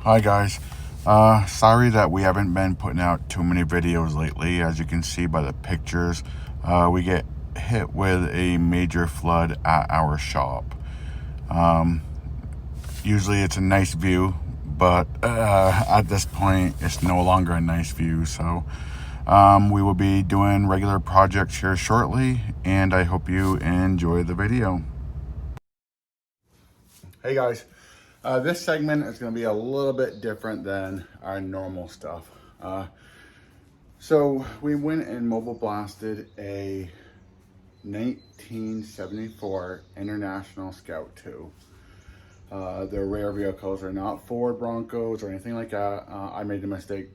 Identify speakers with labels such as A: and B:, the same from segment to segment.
A: Hi guys, sorry that we haven't been putting out too many videos lately. As you can see by the pictures, we get hit with a major flood at our shop. Usually it's a nice view, but at this point it's no longer a nice view. So we will be doing regular projects here shortly, and I hope you enjoy the video. Hey guys, this segment is going to be a little bit different than our normal stuff. So we went and mobile blasted a 1974 International Scout 2. They're rare vehicles. They're not Ford Broncos or anything like that. I made the mistake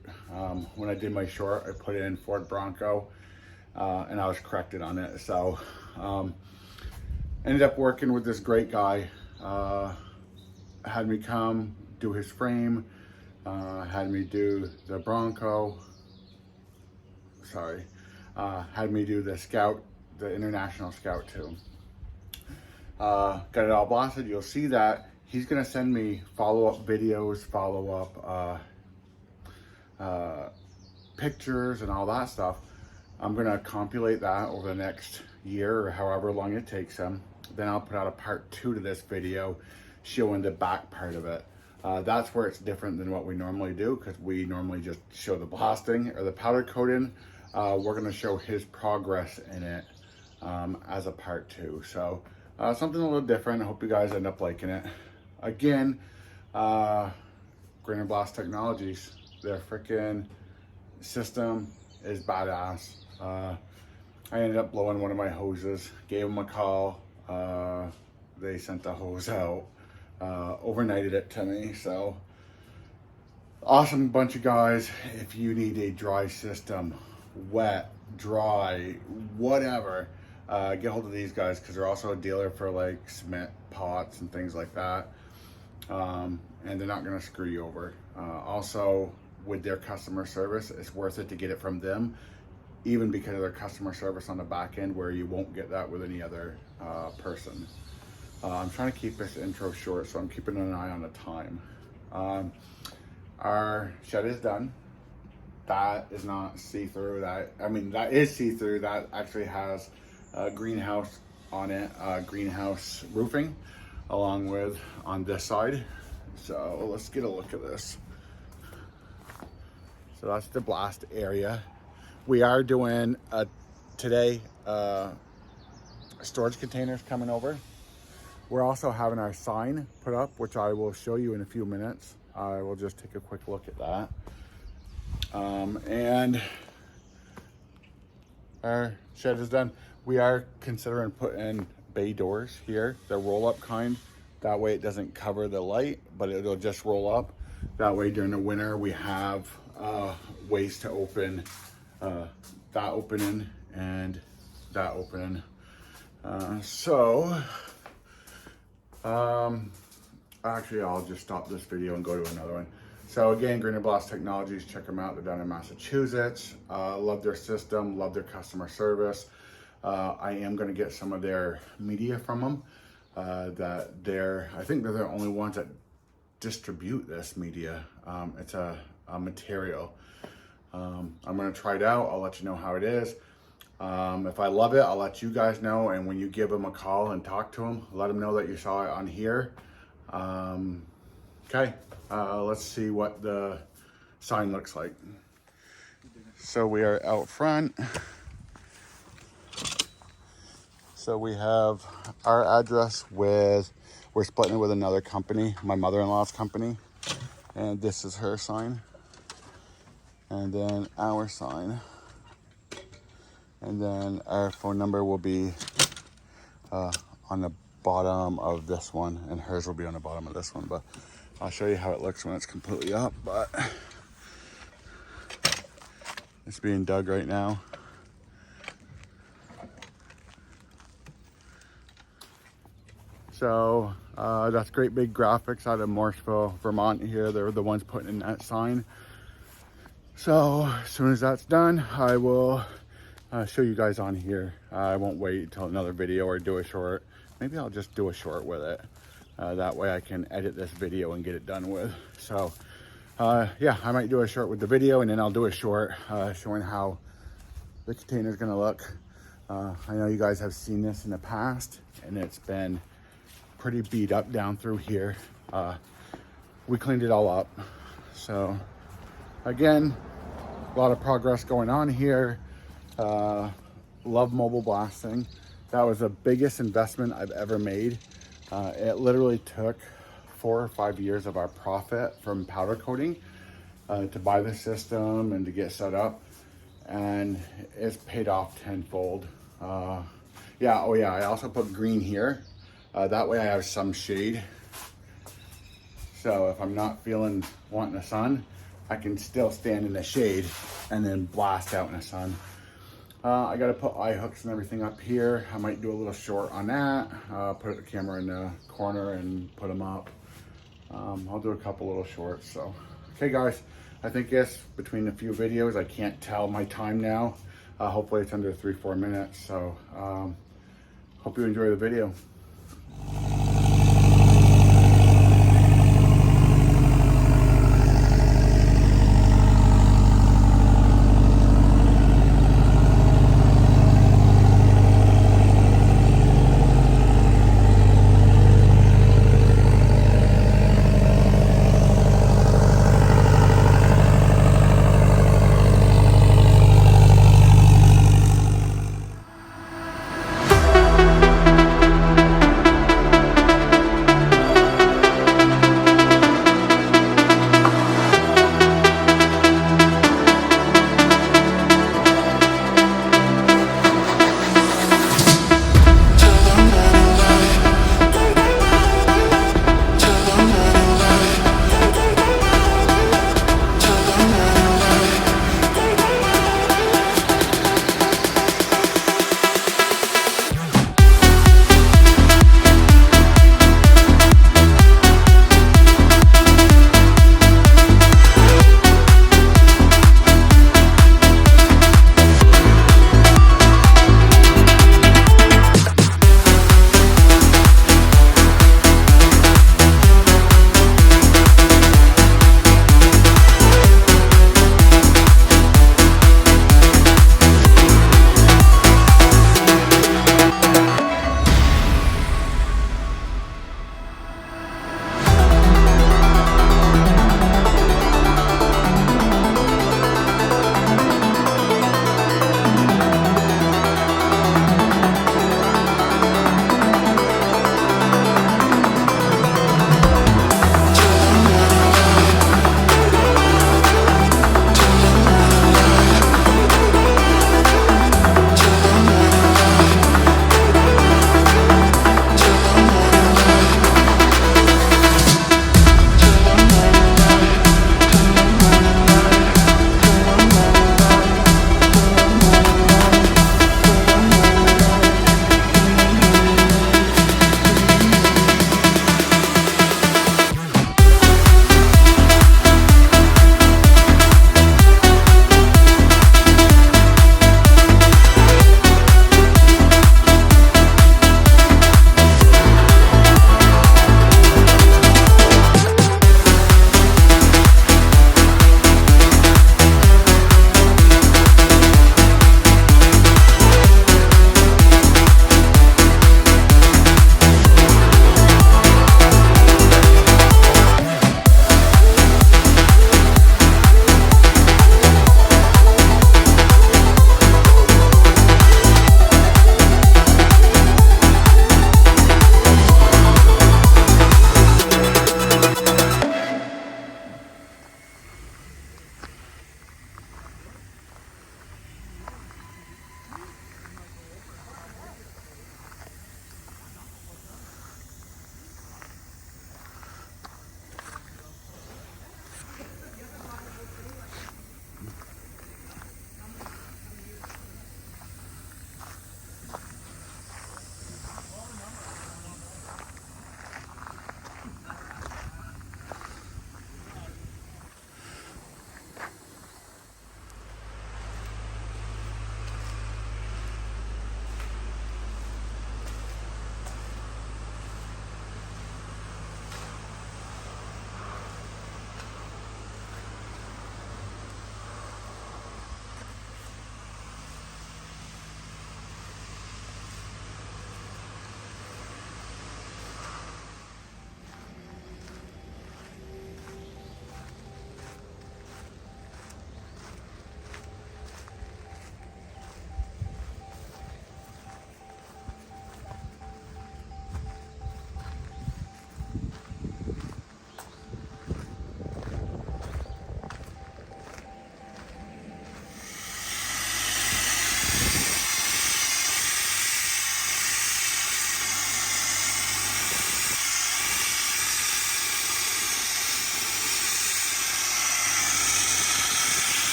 A: when I did my short. I put in Ford Bronco and I was corrected on it. So ended up working with this great guy. Had me come do his frame, had me do the Bronco, had me do the Scout, the International Scout 2. Got it all blasted. You'll see that he's gonna send me follow-up videos, follow-up pictures and all that stuff. I'm gonna compilate that over the next year or however long it takes him. Then I'll put out a part 2 to this video showing the back part of it. That's where it's different than what we normally do, because we normally just show the blasting or the powder coating. We're gonna show his progress in it as a part 2. So something a little different. I hope you guys end up liking it. Again, Grain Blast Technologies, their freaking system is badass. I ended up blowing one of my hoses, gave them a call. They sent the hose out, overnighted it to me. So awesome bunch of guys. If you need a dry system, wet, dry, whatever, get hold of these guys, because they're also a dealer for like cement pots and things like that. And they're not going to screw you over. Also, with their customer service, it's worth it to get it from them, even because of their customer service on the back end, where you won't get that with any other person. I'm trying to keep this intro short, so I'm keeping an eye on the time. Our shed is done. That is not see-through. That is see-through. That actually has a greenhouse on it, greenhouse roofing, along with on this side. So let's get a look at this. So that's the blast area. We are doing today storage containers coming over. We're also having our sign put up, which I will show you in a few minutes. I will just take a quick look at that. And our shed is done. We are considering putting bay doors here, the roll-up kind. That way it doesn't cover the light, but it'll just roll up. That way during the winter we have ways to open that opening and that opening. Actually, I'll just stop this video and go to another one. So again, Grain Blast Technologies, check them out. They're down in Massachusetts. Love their system, love their customer service. I am going to get some of their media from them. I think they're the only ones that distribute this media. It's a material. I'm going to try it out. I'll let you know how it is. If I love it, I'll let you guys know. And when you give them a call and talk to them, let them know that you saw it on here. Okay, let's see what the sign looks like. So we are out front. So we have our address we're splitting it with another company, my mother-in-law's company. And this is her sign. And then our sign. And then our phone number will be on the bottom of this one, and hers will be on the bottom of this one. But I'll show you how it looks when it's completely up. But it's being dug right now. So that's Great Big Graphics out of Morrisville, Vermont here. They're the ones putting in that sign. So as soon as that's done, I will show you guys on here. I won't wait until another video or do a short. Maybe I'll just do a short with it. That way I can edit this video and get it done with. So yeah, I might do a short with the video, and then I'll do a short showing how the container is gonna look. I know you guys have seen this in the past, and it's been pretty beat up down through here. We cleaned it all up. So again, a lot of progress going on here. Love mobile blasting. That was the biggest investment I've ever made. It literally took 4 or 5 years of our profit from powder coating to buy the system and to get set up, and it's paid off tenfold. Yeah, oh yeah, I also put green here. That way I have some shade. So if I'm not wanting the sun, I can still stand in the shade and then blast out in the sun. I gotta put eye hooks and everything up here. I might do a little short on that. Put the camera in the corner and put them up. I'll do a couple little shorts. So, okay guys, I think yes, between a few videos, I can't tell my time now. Hopefully it's under 3-4 minutes. So, hope you enjoy the video.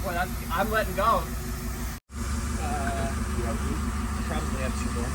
B: Boy, I'm letting go. Probably have two more.